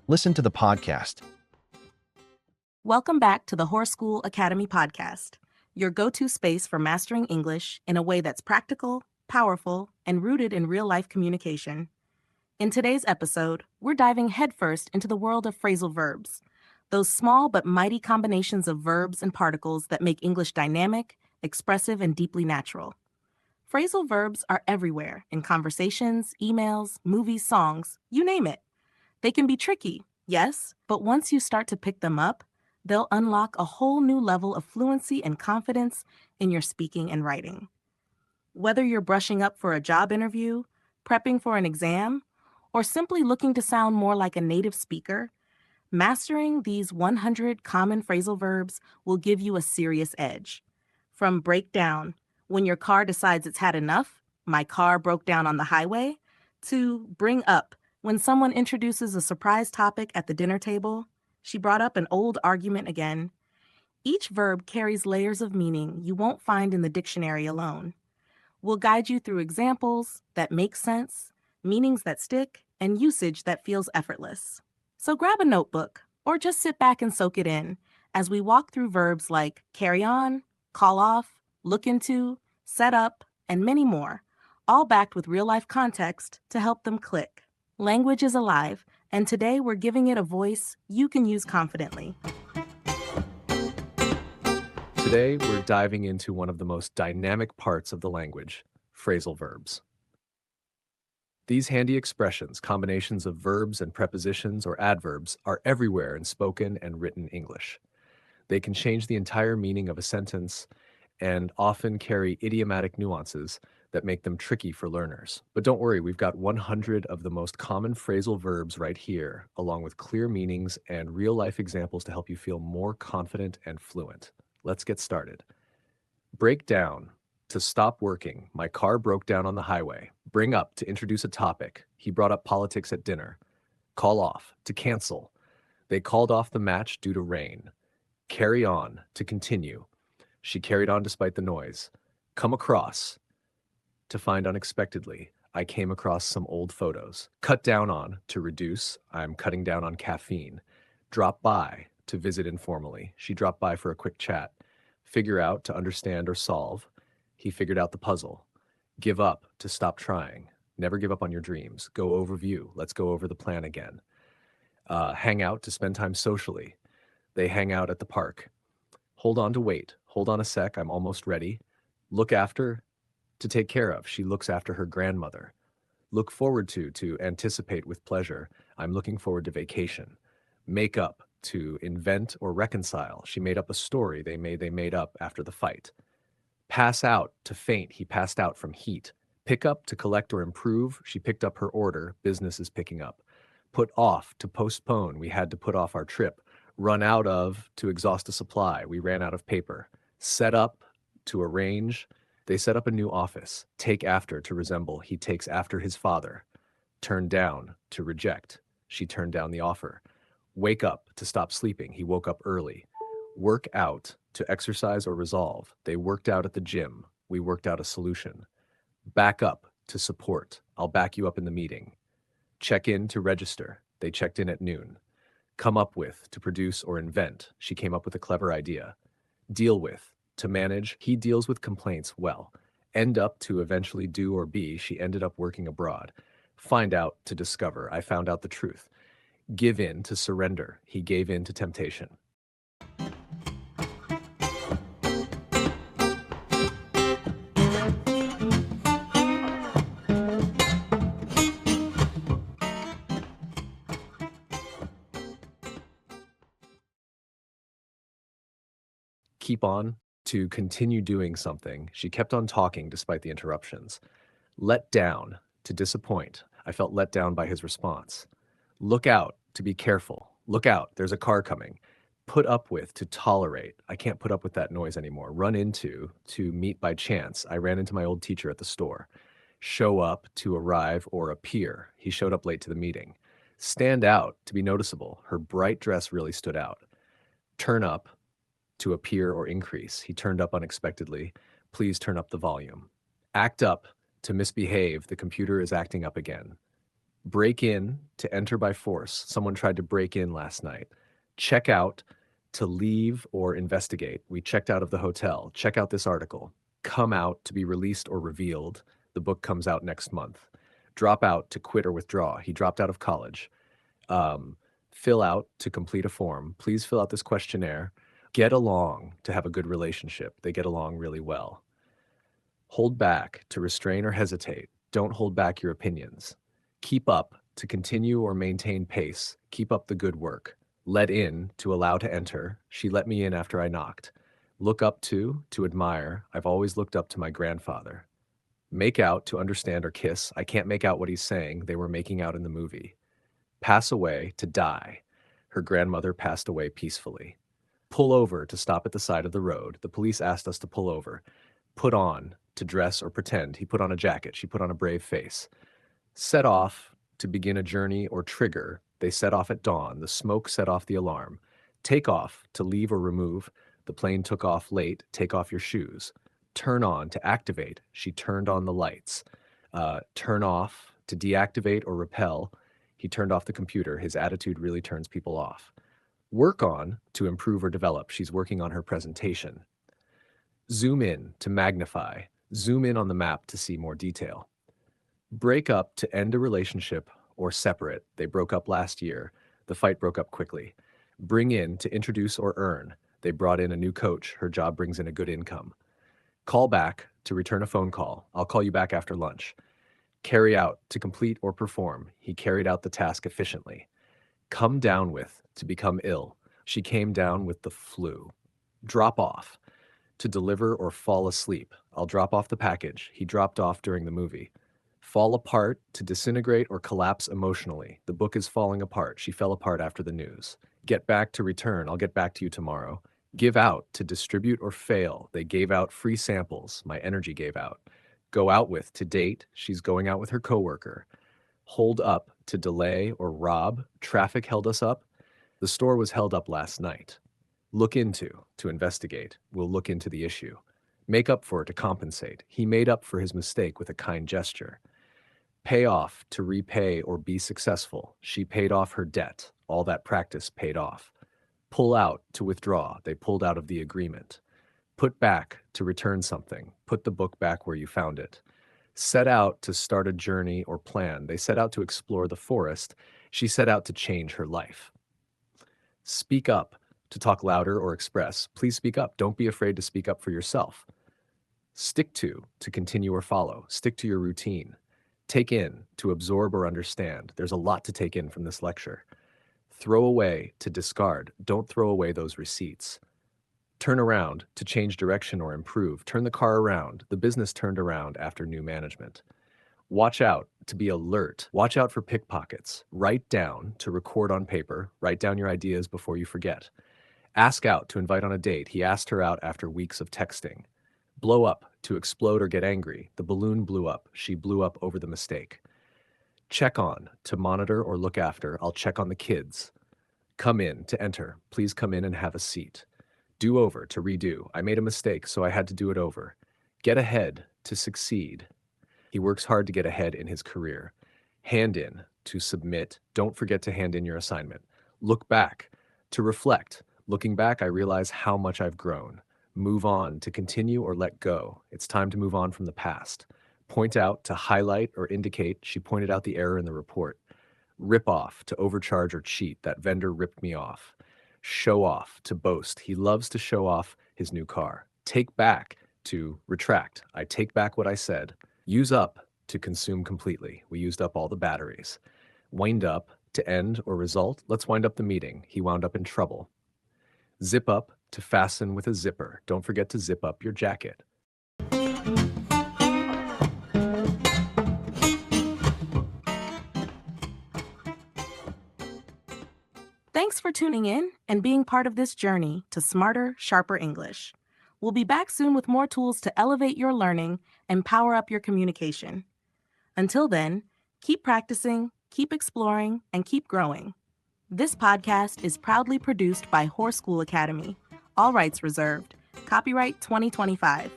Listen to the podcast. Welcome back to the HORSCHOOL Academy Podcast, your go-to space for mastering English in a way that's practical, powerful, and rooted in real-life communication. In today's episode, we're diving headfirst into the world of phrasal verbs, those small but mighty combinations of verbs and particles that make English dynamic, expressive, and deeply natural. Phrasal verbs are everywhere in conversations, emails, movies, songs, you name it. They can be tricky, yes, but once you start to pick them up, they'll unlock a whole new level of fluency and confidence in your speaking and writing. Whether you're brushing up for a job interview, prepping for an exam, or simply looking to sound more like a native speaker, mastering these 100 common phrasal verbs will give you a serious edge. From break down, when your car decides it's had enough, my car broke down on the highway, to bring up, when someone introduces a surprise topic at the dinner table, she brought up an old argument again. Each verb carries layers of meaning you won't find in the dictionary alone. We'll guide you through examples that make sense, meanings that stick, and usage that feels effortless. So grab a notebook or just sit back and soak it in as we walk through verbs like carry on, call off, look into, set up, and many more, all backed with real-life context to help them click. Language is alive, and today we're giving it a voice you can use confidently. Today, we're diving into one of the most dynamic parts of the language, phrasal verbs. These handy expressions, combinations of verbs and prepositions or adverbs, are everywhere in spoken and written English. They can change the entire meaning of a sentence and often carry idiomatic nuances that make them tricky for learners. But don't worry, we've got 100 of the most common phrasal verbs right here, along with clear meanings and real-life examples to help you feel more confident and fluent. Let's get started. Break down, to stop working. My car broke down on the highway. Bring up, to introduce a topic. He brought up politics at dinner. Call off, to cancel. They called off the match due to rain. Carry on, to continue. She carried on despite the noise. Come across, to find unexpectedly. I came across some old photos. Cut down on, to reduce. I'm cutting down on caffeine. Drop by, to visit informally. She dropped by for a quick chat. Figure out, to understand or solve. He figured out the puzzle. Give up, to stop trying. Never give up on your dreams. Go overview. Let's go over the plan again. Hang out, to spend time socially. They hang out at the park. Hold on, to wait. Hold on a sec, I'm almost ready. Look after, to take care of. She looks after her grandmother. Look forward to anticipate with pleasure. I'm looking forward to vacation. Make up, to invent or reconcile. She made up a story they made up after the fight. Pass out, to faint. He passed out from heat. Pick up, to collect or improve. She picked up her order. Business is picking up. Put off, to postpone. We had to put off our trip. Run out of, to exhaust a supply. We ran out of paper. Set up, to arrange. They set up a new office. Take after, to resemble. He takes after his father. Turn down, to reject. She turned down the offer. Wake up, to stop sleeping. He woke up early. Work out, to exercise or resolve. They worked out at the gym. We worked out a solution. Back up, to support. I'll back you up in the meeting. Check in, to register. They checked in at noon. Come up with, to produce or invent. She came up with a clever idea. Deal with, to manage. He deals with complaints well. End up, to eventually do or be. She ended up working abroad. Find out, to discover. I found out the truth. Give in, to surrender. He gave in to temptation. Keep on, to continue doing something. She kept on talking despite the interruptions. Let down, to disappoint. I felt let down by his response. Look out, to be careful. Look out, there's a car coming. Put up with, to tolerate. I can't put up with that noise anymore. Run into, to meet by chance. I ran into my old teacher at the store. Show up, to arrive or appear. He showed up late to the meeting. Stand out, to be noticeable. Her bright dress really stood out. Turn up, to appear or increase. He turned up unexpectedly. Please turn up the volume. Act up, to misbehave. The computer is acting up again. Break in, to enter by force. Someone tried to break in last night. Check out, to leave or investigate. We checked out of the hotel. Check out this article. Come out, to be released or revealed. The book comes out next month. Drop out, to quit or withdraw. He dropped out of college. Fill out, to complete a form. Please fill out this questionnaire. Get along, to have a good relationship. They get along really well. Hold back, to restrain or hesitate. Don't hold back your opinions. Keep up, to continue or maintain pace. Keep up the good work. Let in, to allow to enter. She let me in after I knocked. Look up to admire. I've always looked up to my grandfather. Make out, to understand or kiss. I can't make out what he's saying. They were making out in the movie. Pass away, to die. Her grandmother passed away peacefully. Pull over, to stop at the side of the road. The police asked us to pull over. Put on, to dress or pretend. He put on a jacket. She put on a brave face. Set off, to begin a journey or trigger. They set off at dawn. The smoke set off the alarm. Take off, to leave or remove. The plane took off late. Take off your shoes. Turn on, to activate. She turned on the lights. Turn off, to deactivate or repel. He turned off the computer. His attitude really turns people off. Work on, to improve or develop. She's working on her presentation. Zoom in, to magnify. Zoom in on the map to see more detail. Break up, to end a relationship or separate. They broke up last year. The fight broke up quickly. Bring in, to introduce or earn. They brought in a new coach. Her job brings in a good income. Call back, to return a phone call. I'll call you back after lunch. Carry out, to complete or perform. He carried out the task efficiently. Come down with, to become ill. She came down with the flu. Drop off, to deliver or fall asleep. I'll drop off the package. He dropped off during the movie. Fall apart, to disintegrate or collapse emotionally. The book is falling apart. She fell apart after the news. Get back, to return. I'll get back to you tomorrow. Give out, to distribute or fail. They gave out free samples. My energy gave out. Go out with, to date. She's going out with her coworker. Hold up, to delay or rob. Traffic held us up. The store was held up last night. Look into, to investigate. We'll look into the issue. Make up for, to compensate. He made up for his mistake with a kind gesture. Pay off, to repay or be successful. She paid off her debt. All that practice paid off. Pull out, to withdraw. They pulled out of the agreement. Put back, to return something. Put the book back where you found it. Set out, to start a journey or plan. They set out to explore the forest. She set out to change her life. Speak up, to talk louder or express. Please speak up. Don't be afraid to speak up for yourself. Stick to continue or follow. Stick to your routine. Take in, to absorb or understand. There's a lot to take in from this lecture. Throw away, to discard. Don't throw away those receipts. Turn around, to change direction or improve. Turn the car around. The business turned around after new management. Watch out, to be alert. Watch out for pickpockets. Write down, to record on paper. Write down your ideas before you forget. Ask out, to invite on a date. He asked her out after weeks of texting. Blow up, to explode or get angry. The balloon blew up. She blew up over the mistake. Check on, to monitor or look after. I'll check on the kids. Come in, to enter. Please come in and have a seat. Do over, to redo. I made a mistake, so I had to do it over. Get ahead, to succeed. He works hard to get ahead in his career. Hand in, to submit. Don't forget to hand in your assignment. Look back, to reflect. Looking back, I realize how much I've grown. Move on, to continue or let go. It's time to move on from the past. Point out, to highlight or indicate. She pointed out the error in the report. Rip off, to overcharge or cheat. That vendor ripped me off. Show off, to boast. He loves to show off his new car. Take back, to retract. I take back what I said. Use up, to consume completely. We used up all the batteries. Wind up, to end or result. Let's wind up the meeting. He wound up in trouble. Zip up, to fasten with a zipper. Don't forget to zip up your jacket. Thanks for tuning in and being part of this journey to smarter, sharper English. We'll be back soon with more tools to elevate your learning and power up your communication. Until then, keep practicing, keep exploring, and keep growing. This podcast is proudly produced by HORSCHOOL Academy. All rights reserved. Copyright 2025.